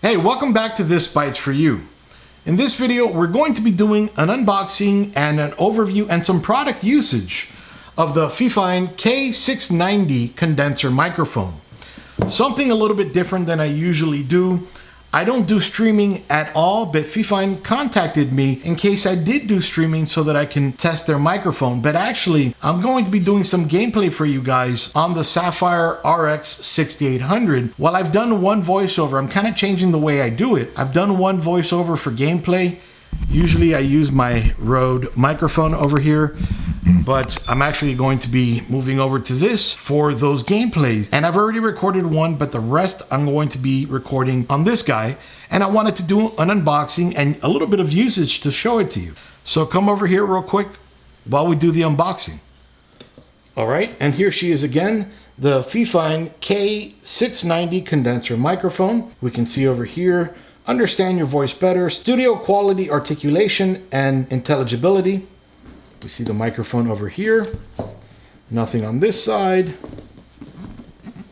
Hey, welcome back to This Bytes for You. In this video, we're going to be doing an unboxing and an overview and some product usage of the Fifine K690 condenser microphone. Something a little bit different than I usually do. I don't do streaming at all, but Fifine contacted me in case I did do streaming so that I can test their microphone. But actually, I'm going to be doing some gameplay for you guys on the Sapphire RX 6800. While I've done one voiceover, I'm kind of changing the way I do it. I've done one voiceover for gameplay. Usually I use my Rode microphone over here, but I'm actually going to be moving over to this for those gameplays. And I've already recorded one, but the rest I'm going to be recording on this guy. And I wanted to do an unboxing and a little bit of usage to show it to you. So come over here real quick while we do the unboxing. All right, and here she is again, the Fifine K690 condenser microphone. We can see over here, understand your voice better, studio quality articulation and intelligibility. We see the microphone over here, nothing on this side.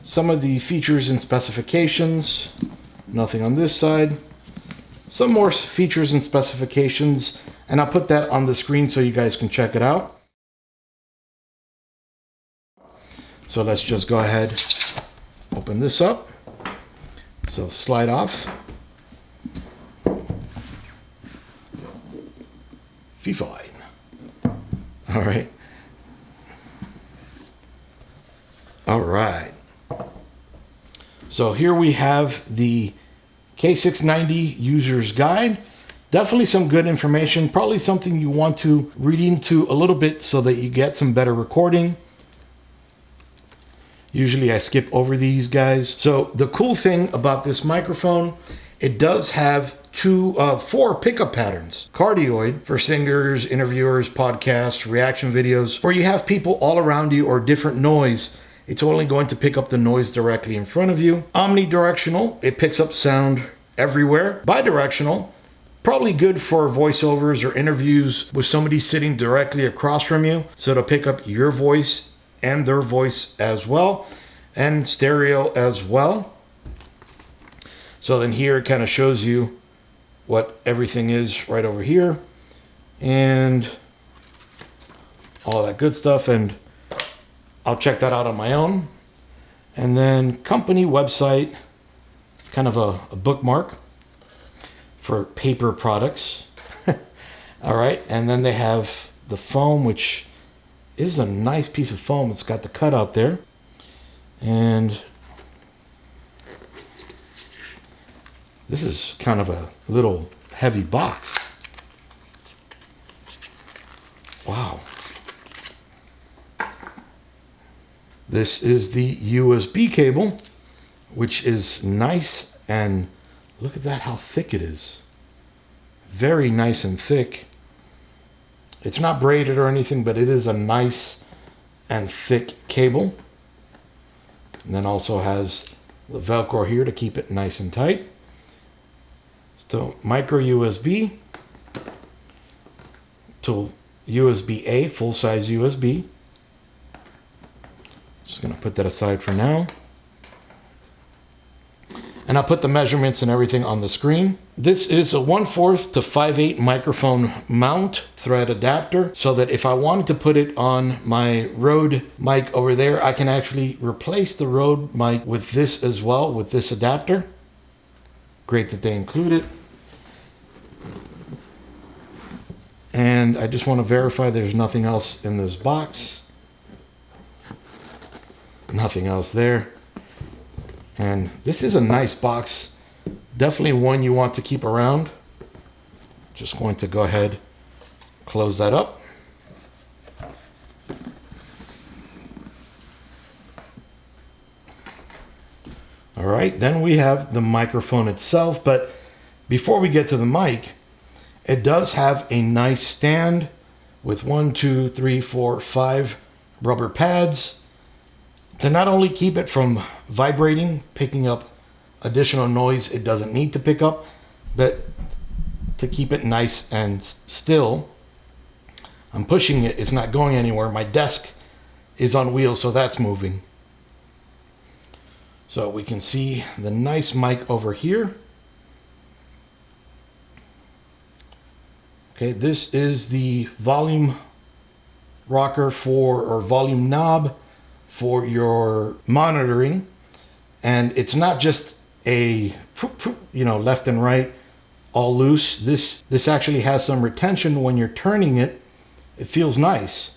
Some of the features and specifications, nothing on this side. Some more features and specifications, and I'll put that on the screen so you guys can check it out. So let's just go ahead, open this up. So slide off. Fifine. All right. All right. So here we have the K690 user's guide. Definitely some good information, probably something you want to read into a little bit so that you get some better recording. Usually I skip over these guys. So the cool thing about this microphone, it does have four pickup patterns. Cardioid for singers, interviewers, podcasts, reaction videos, where you have people all around you or different noise. It's only going to pick up the noise directly in front of you. Omnidirectional, it picks up sound everywhere. Bidirectional, probably good for voiceovers or interviews with somebody sitting directly across from you. So it'll pick up your voice and their voice as well, and stereo as well. So then here it kind of shows you what everything is right over here and all that good stuff, and I'll check that out on my own. And then company website, kind of a bookmark for paper products. All right, and then they have the foam, which is a nice piece of foam. It's got the cutout there, and this is kind of a little heavy box. Wow. This is the USB cable, which is nice, and look at that, how thick it is. Very nice and thick. It's not braided or anything, but it is a nice and thick cable. And then also has the Velcro here to keep it nice and tight. So micro USB to USB-A, full-size USB. Just gonna put that aside for now. And I'll put the measurements and everything on the screen. This is a 1/4 to 5/8 microphone mount thread adapter, so that if I wanted to put it on my Rode mic over there, I can actually replace the Rode mic with this as well, with this adapter. Great that they include it. And I just want to verify there's nothing else in this box. Nothing else there. And this is a nice box. Definitely one you want to keep around. Just going to go ahead, close that up. All right, then we have the microphone itself, but before we get to the mic, it does have a nice stand with 1, 2, 3, 4, 5 rubber pads to not only keep it from vibrating, picking up additional noise it doesn't need to pick up, but to keep it nice and still. I'm pushing it, it's not going anywhere. My desk is on wheels, so that's moving. So we can see the nice mic over here. Okay, this is the volume rocker or volume knob for your monitoring. And it's not just a, left and right, all loose. This actually has some retention when you're turning it. It feels nice.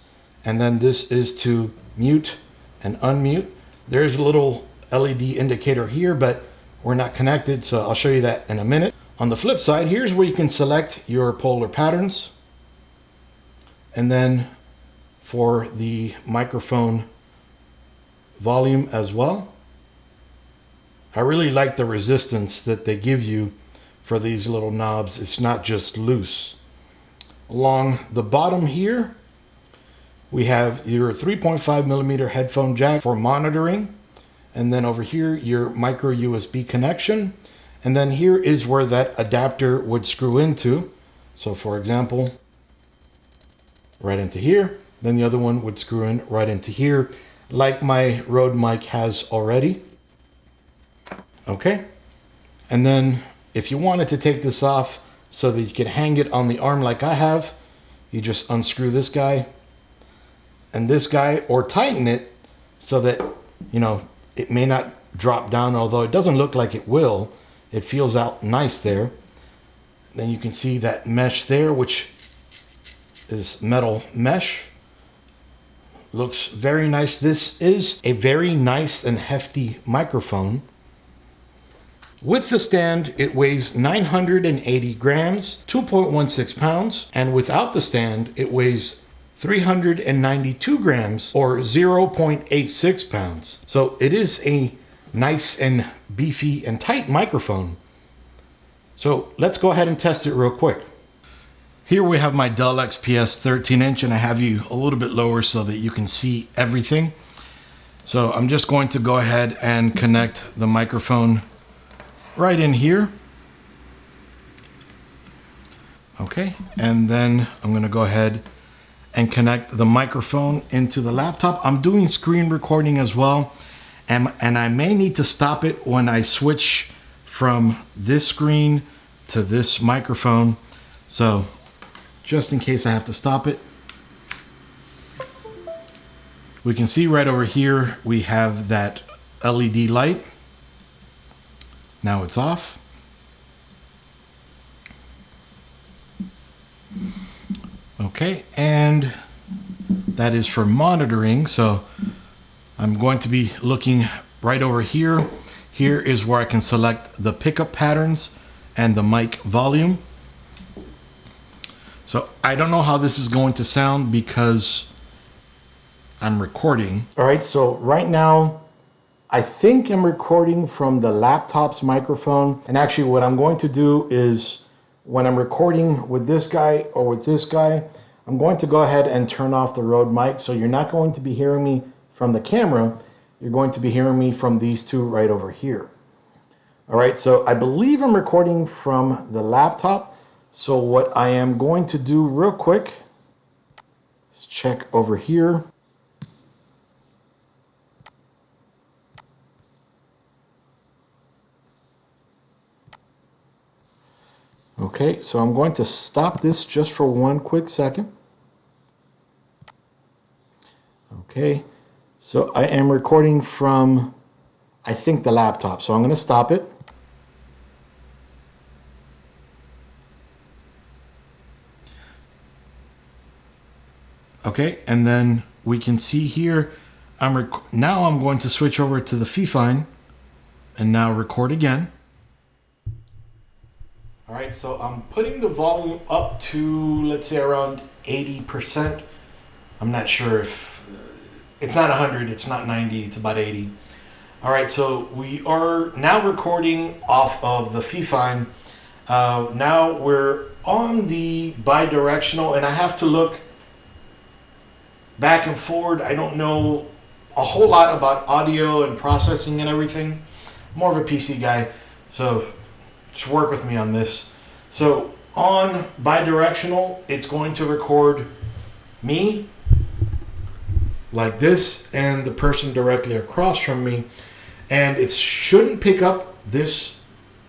And then this is to mute and unmute. There's a little LED indicator here, but we're not connected, so I'll show you that in a minute. On the flip side, here's where you can select your polar patterns. And then for the microphone volume as well. I really like the resistance that they give you for these little knobs. It's not just loose. Along the bottom here, we have your 3.5 millimeter headphone jack for monitoring. And then over here, your micro USB connection. And then here is where that adapter would screw into. So for example, right into here. Then the other one would screw in right into here, like my Rode mic has already. Okay. And then if you wanted to take this off so that you can hang it on the arm like I have, you just unscrew this guy and this guy, or tighten it so that, it may not drop down, although it doesn't look like it will. It feels out nice there. Then you can see that mesh there, which is metal mesh. Looks very nice. This is a very nice and hefty microphone. With the stand, it weighs 980 grams, 2.16 pounds, and without the stand, it weighs 392 grams or 0.86 pounds. So it is a nice and beefy and tight microphone. So let's go ahead and test it real quick. Here we have my Dell XPS 13-inch, and I have you a little bit lower so that you can see everything. So I'm just going to go ahead and connect the microphone right in here. Okay, and then I'm going to go ahead and connect the microphone into the laptop. I'm doing screen recording as well, and I may need to stop it when I switch from this screen to this microphone. So just in case I have to stop it. We can see right over here, we have that LED light. Now it's off. Okay, and that is for monitoring. So I'm going to be looking right over here. Here is where I can select the pickup patterns and the mic volume. So I don't know how this is going to sound because I'm recording. All right, so right now, I think I'm recording from the laptop's microphone. And actually what I'm going to do is when I'm recording with this guy or with this guy, I'm going to go ahead and turn off the Rode mic. So you're not going to be hearing me from the camera. You're going to be hearing me from these two right over here. All right, so I believe I'm recording from the laptop. So what I am going to do real quick is check over here. Okay, so I'm going to stop this just for one quick second. Okay, so I am recording from, I think, the laptop. So I'm going to stop it. Okay, and then we can see here, now I'm going to switch over to the Fifine and now record again. All right, so I'm putting the volume up to, let's say, around 80%. I'm not sure if, it's not 100, it's not 90, it's about 80. All right, so we are now recording off of the Fifine. Now we're on the bidirectional, and I have to look back and forward. I don't know a whole lot about audio and processing and everything. I'm more of a PC guy, so just work with me on this. So on bidirectional, it's going to record me like this and the person directly across from me. And it shouldn't pick up this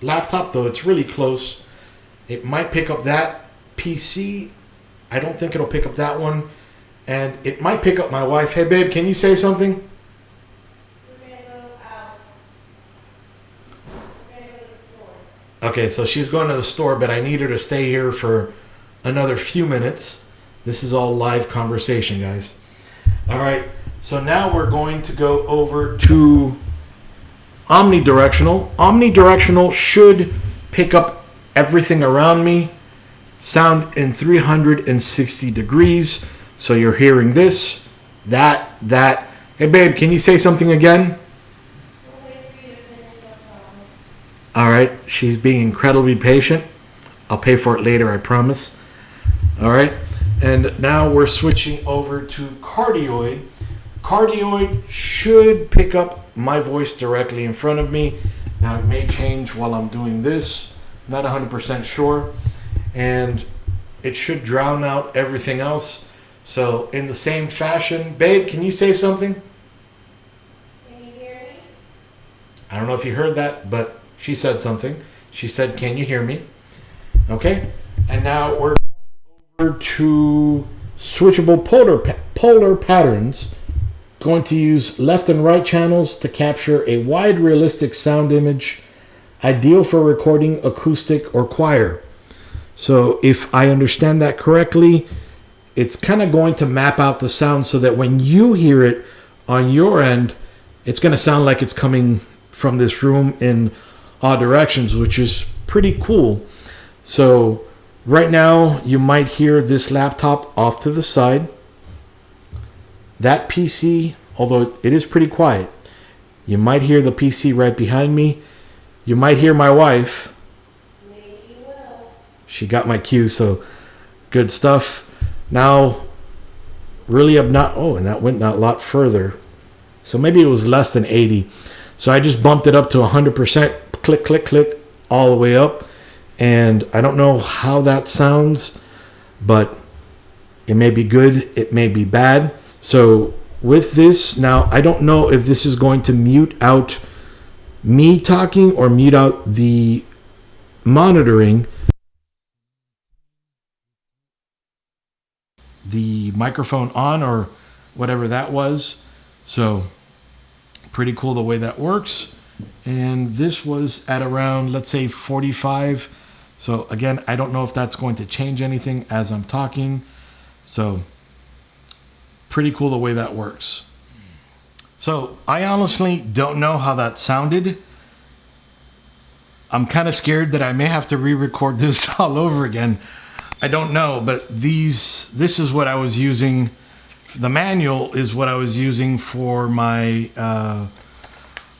laptop, though it's really close. It might pick up that PC. I don't think it'll pick up that one. And it might pick up my wife. Hey, babe, can you say something? We're going to go out. We're going to go to the store. Okay, so she's going to the store, but I need her to stay here for another few minutes. This is all live conversation, guys. All right, so now we're going to go over to omnidirectional. Omnidirectional should pick up everything around me, sound in 360 degrees. So you're hearing this, that. Hey, babe, can you say something again? We'll wait for you to finish your problem. All right, she's being incredibly patient. I'll pay for it later, I promise. All right, and now we're switching over to cardioid. Cardioid should pick up my voice directly in front of me. Now, it may change while I'm doing this. Not 100% sure. And it should drown out everything else. So, in the same fashion, babe, can you say something? Can you hear me? I don't know if you heard that, but she said something. She said, can you hear me? Okay. And now we're over to switchable polar patterns. Going to use left and right channels to capture a wide realistic sound image, ideal for recording acoustic or choir. So if I understand that correctly, it's kind of going to map out the sound so that when you hear it on your end, it's going to sound like it's coming from this room in all directions, which is pretty cool. So right now you might hear this laptop off to the side. That PC, although it is pretty quiet, you might hear the PC right behind me. You might hear my wife. Maybe you will. She got my cue, so good stuff. Now, really and that went a lot further. So maybe it was less than 80. So I just bumped it up to 100%. Click, click, click, all the way up. And I don't know how that sounds, but it may be good, it may be bad. So with this, now I don't know if this is going to mute out me talking or mute out the monitoring. The microphone on or whatever that was. So pretty cool the way that works. And this was at around, let's say 45. So again, I don't know if that's going to change anything as I'm talking. So pretty cool the way that works. So I honestly don't know how that sounded. I'm kind of scared that I may have to re-record this all over again. I don't know, but this is what I was using. The manual is what I was using for my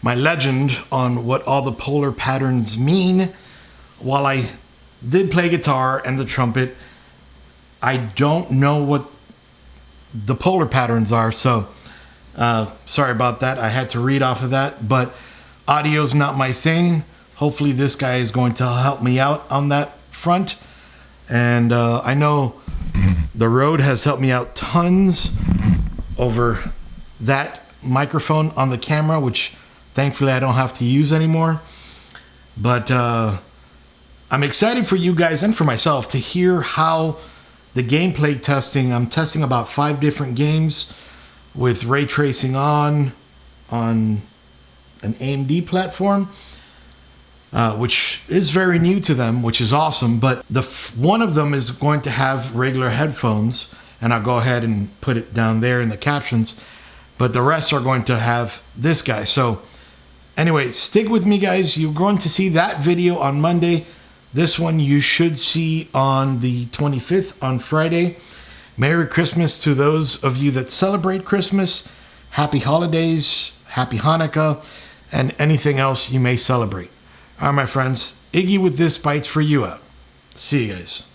my legend on what all the polar patterns mean. While I did play guitar and the trumpet, I don't know what the polar patterns are. So sorry about that. I had to read off of that, but audio's not my thing. Hopefully this guy is going to help me out on that front. And I know the Rode has helped me out tons over that microphone on the camera, which thankfully I don't have to use anymore. But I'm excited for you guys and for myself to hear how the gameplay testing. I'm testing about 5 different games with ray tracing on an AMD platform. Which is very new to them, which is awesome. But one of them is going to have regular headphones, and I'll go ahead and put it down there in the captions. But the rest are going to have this guy. So anyway, stick with me, guys. You're going to see that video on Monday. This one you should see on the 25th, on Friday. Merry Christmas to those of you that celebrate Christmas. Happy holidays, happy Hanukkah, and anything else you may celebrate. All right, my friends, Iggy with ThisBytesForYou out. See you guys.